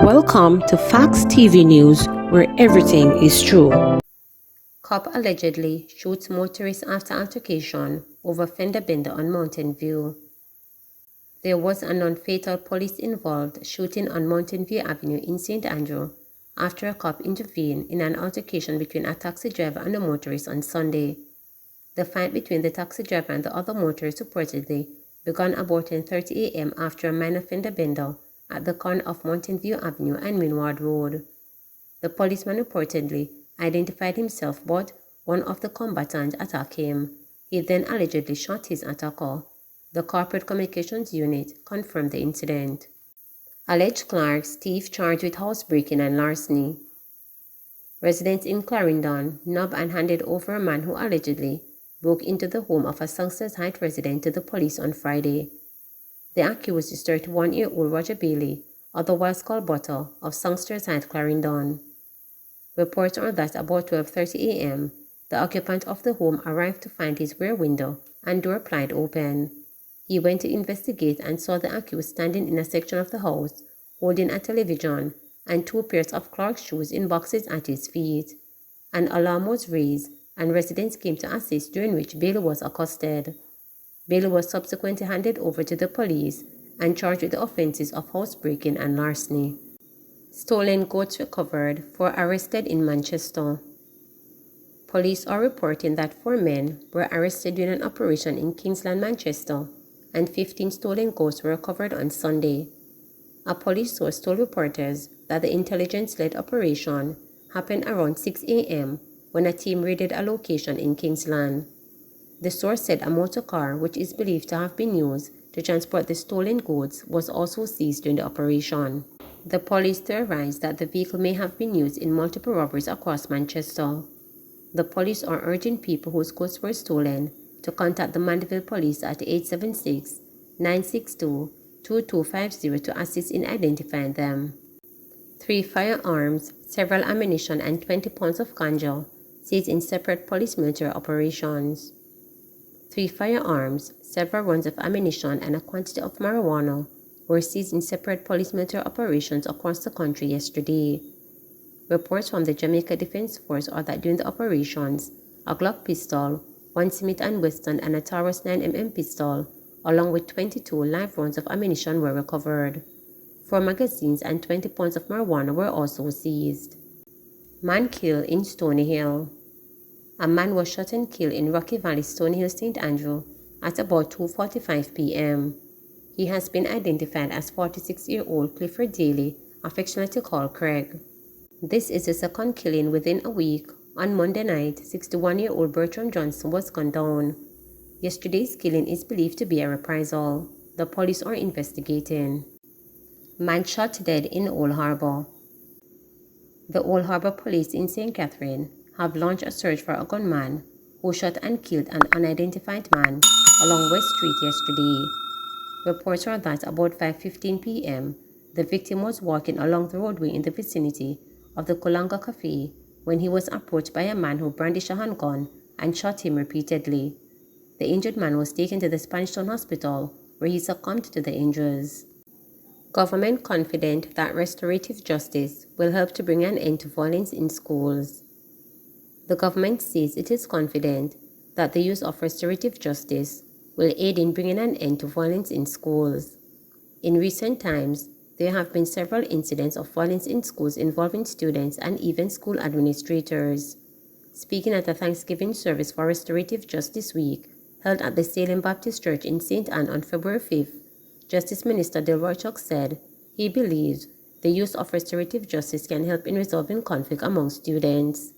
Welcome to Facts TV News, where everything is true. Cop allegedly shoots motorist after altercation over fender bender on Mountain View. There was a non-fatal police-involved shooting on Mountain View Avenue in St. Andrew after a cop intervened in an altercation between a taxi driver and a motorist on Sunday. The fight between the taxi driver and the other motorist reportedly began about 10:30 a.m. after a minor fender bender at the corner of Mountain View Avenue and Minward Road. The policeman reportedly identified himself, but one of the combatants attacked him. He then allegedly shot his attacker. The Corporate Communications Unit confirmed the incident. Alleged clerks thief charged with housebreaking and larceny. Residents in Clarendon nabbed and handed over a man who allegedly broke into the home of a Songsters Heights resident to the police on Friday. The accused is 31-year-old Roger Bailey, otherwise called Butter, of Songsters Heights, Clarendon. Reports are that about 12:30 a.m., the occupant of the home arrived to find his rear window and door plied open. He went to investigate and saw the accused standing in a section of the house, holding a television and two pairs of Clark's shoes in boxes at his feet. An alarm was raised and residents came to assist, during which Bailey was accosted. Bailey was subsequently handed over to the police and charged with the offenses of housebreaking and larceny. Stolen goats recovered, 4 arrested in Manchester. Police are reporting that 4 men were arrested during an operation in Kingsland, Manchester, and 15 stolen goats were recovered on Sunday. A police source told reporters that the intelligence-led operation happened around 6 a.m. when a team raided a location in Kingsland. The source said a motor car, which is believed to have been used to transport the stolen goods, was also seized during the operation. The police theorized that the vehicle may have been used in multiple robberies across Manchester. The police are urging people whose goods were stolen to contact the Mandeville Police at 876-962-2250 to assist in identifying them. 3 firearms, several ammunition, and 20 pounds of ganja seized in separate police-military operations. 3 firearms, several rounds of ammunition, and a quantity of marijuana were seized in separate police-military operations across the country yesterday. Reports from the Jamaica Defense Force are that during the operations, a Glock pistol, 1 Smith & Wesson, and a Taurus 9mm pistol, along with 22 live rounds of ammunition were recovered. 4 magazines and 20 pounds of marijuana were also seized. Man killed in Stony Hill. A man was shot and killed in Rocky Valley, Stony Hill, St. Andrew at about 2:45 p.m. He has been identified as 46-year-old Clifford Daly, affectionately called Craig. This is the second killing within a week. On Monday night, 61-year-old Bertram Johnson was gunned down. Yesterday's killing is believed to be a reprisal. The police are investigating. Man shot dead in Old Harbour. The Old Harbour Police in St. Catherine have launched a search for a gunman who shot and killed an unidentified man along West Street yesterday. Reports are that about 5:15 p.m., the victim was walking along the roadway in the vicinity of the Kulanga Cafe when he was approached by a man who brandished a handgun and shot him repeatedly. The injured man was taken to the Spanish Town Hospital, where he succumbed to the injuries. Government confident that restorative justice will help to bring an end to violence in schools. The government says it is confident that the use of restorative justice will aid in bringing an end to violence in schools. In recent times, there have been several incidents of violence in schools involving students and even school administrators. Speaking at a Thanksgiving service for Restorative Justice Week, held at the Salem Baptist Church in St. Anne on February 5th, Justice Minister Delroy Chuck said he believes the use of restorative justice can help in resolving conflict among students.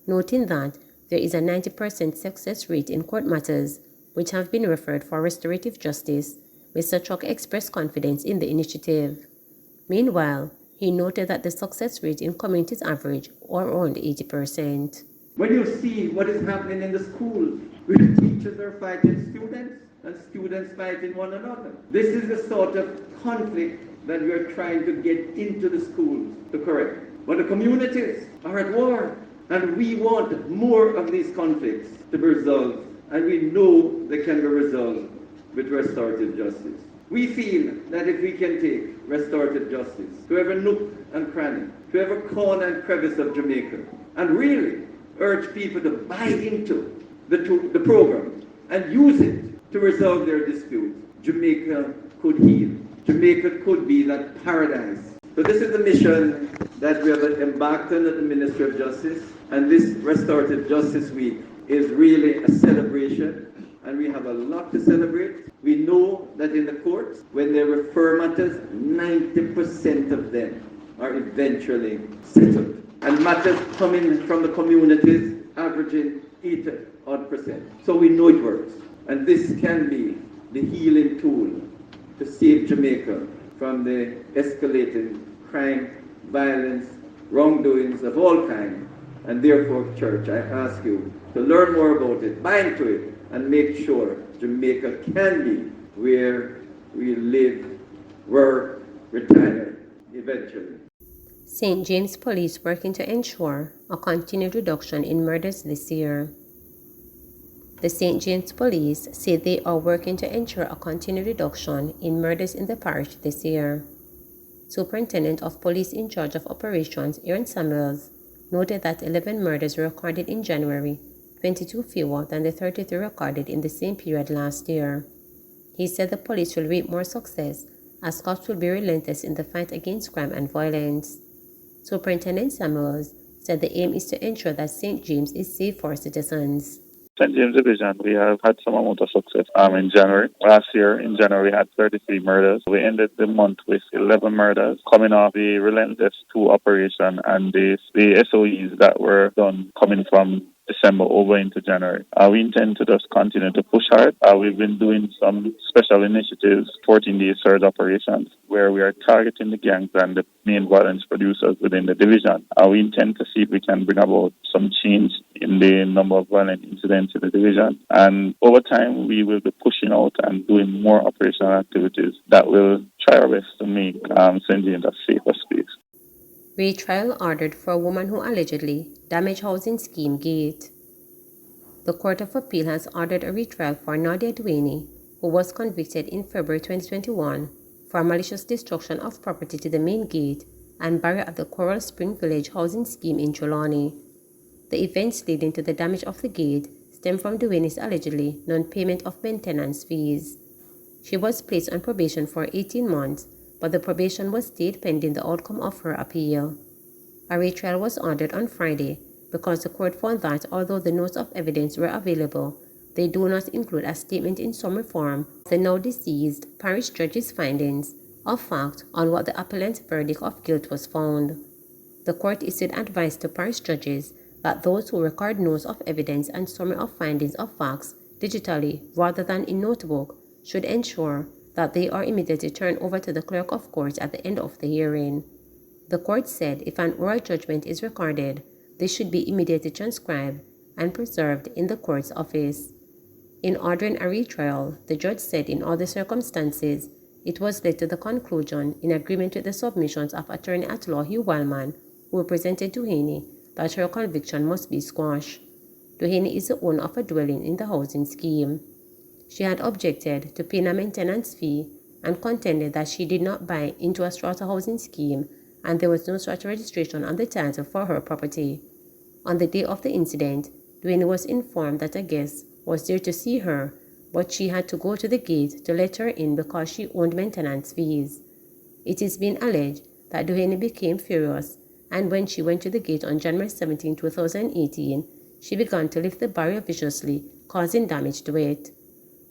Noting that there is a 90% success rate in court matters which have been referred for restorative justice, Mr. Chuck expressed confidence in the initiative. Meanwhile, he noted that the success rate in communities average or around 80%. When you see what is happening in the schools, where the teachers are fighting students and students fighting one another, this is the sort of conflict that we are trying to get into the schools to correct. But the communities are at war, and we want more of these conflicts to be resolved, and we know they can be resolved with restorative justice. We feel that if we can take restorative justice to every nook and cranny, to every corner and crevice of Jamaica, and really urge people to buy into the program and use it to resolve their disputes, Jamaica could heal. Jamaica could be that paradise. So this is the mission that we have embarked on at the Ministry of Justice, and this Restorative Justice Week is really a celebration, and we have a lot to celebrate. We know that in the courts, when they refer matters, 90% of them are eventually settled. And matters coming from the communities averaging 80%. So we know it works. And this can be the healing tool to save Jamaica from the escalating crime, violence, wrongdoings of all kinds. And therefore, Church, I ask you to learn more about it, buy into it, and make sure Jamaica can be where we live, work, retire eventually. St. James Police working to ensure a continued reduction in murders this year. The St. James Police say they are working to ensure a continued reduction in murders in the parish this year. Superintendent of Police in charge of operations, Aaron Samuels, noted that 11 murders were recorded in January, 22 fewer than the 33 recorded in the same period last year. He said the police will reap more success as cops will be relentless in the fight against crime and violence. Superintendent Samuels said the aim is to ensure that St. James is safe for citizens. St. James Division, we have had some amount of success in January. Last year, in January, we had 33 murders. We ended the month with 11 murders, coming off the Relentless 2 operation and the SOEs that were done coming from December over into January. We intend to just continue to push hard. We've been doing some special initiatives, 14-day surge operations, where we are targeting the gangs and the main violence producers within the division. We intend to see if we can bring about some change in the number of violent incidents in the division. And over time, we will be pushing out and doing more operational activities that will try our best to make St. James a safer space. Retrial ordered for a woman who allegedly damaged housing scheme gate. The Court of Appeal has ordered a retrial for Nadia Duane, who was convicted in February 2021 for malicious destruction of property to the main gate and barrier at the Coral Spring Village housing scheme in Trelawney. The events leading to the damage of the gate stem from Duane's allegedly non-payment of maintenance fees. She was placed on probation for 18 months, but the probation was stayed pending the outcome of her appeal. A retrial was ordered on Friday because the court found that although the notes of evidence were available, they do not include a statement in summary form of the now deceased parish judge's findings of fact on what the appellant's verdict of guilt was found. The court issued advice to parish judges that those who record notes of evidence and summary of findings of facts digitally rather than in notebook should ensure that they are immediately turned over to the clerk of court at the end of the hearing. The court said if an oral judgment is recorded, this should be immediately transcribed and preserved in the court's office. In ordering a retrial, the judge said in all the circumstances, it was led to the conclusion, in agreement with the submissions of attorney-at-law Hugh Wildman, who represented Duhaney, that her conviction must be squashed. Duhaney is the owner of a dwelling in the housing scheme. She had objected to paying a maintenance fee and contended that she did not buy into a strata housing scheme and there was no strata registration on the title for her property. On the day of the incident, Duane was informed that a guest was there to see her, but she had to go to the gate to let her in because she owned maintenance fees. It is being alleged that Duane became furious, and when she went to the gate on January 17, 2018, she began to lift the barrier viciously, causing damage to it.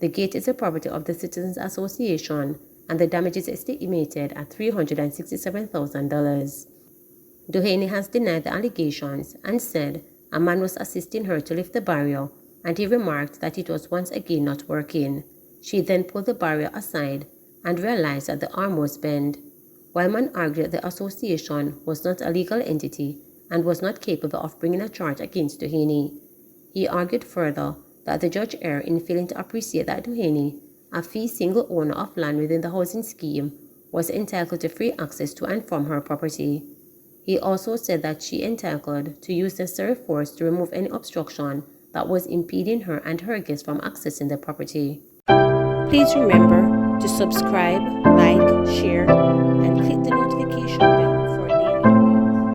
The gate is the property of the Citizens Association, and the damage is estimated at $367,000. Duhaney has denied the allegations and said a man was assisting her to lift the barrier, and he remarked that it was once again not working. She then pulled the barrier aside and realized that the arm was bent. Wildman argued that the association was not a legal entity and was not capable of bringing a charge against Duhaney. He argued further that the judge erred in failing to appreciate that Duhaney, a fee single owner of land within the housing scheme, was entitled to free access to and from her property. He also said that she entitled to use necessary force to remove any obstruction that was impeding her and her guests from accessing the property. Please remember, to subscribe, like, share,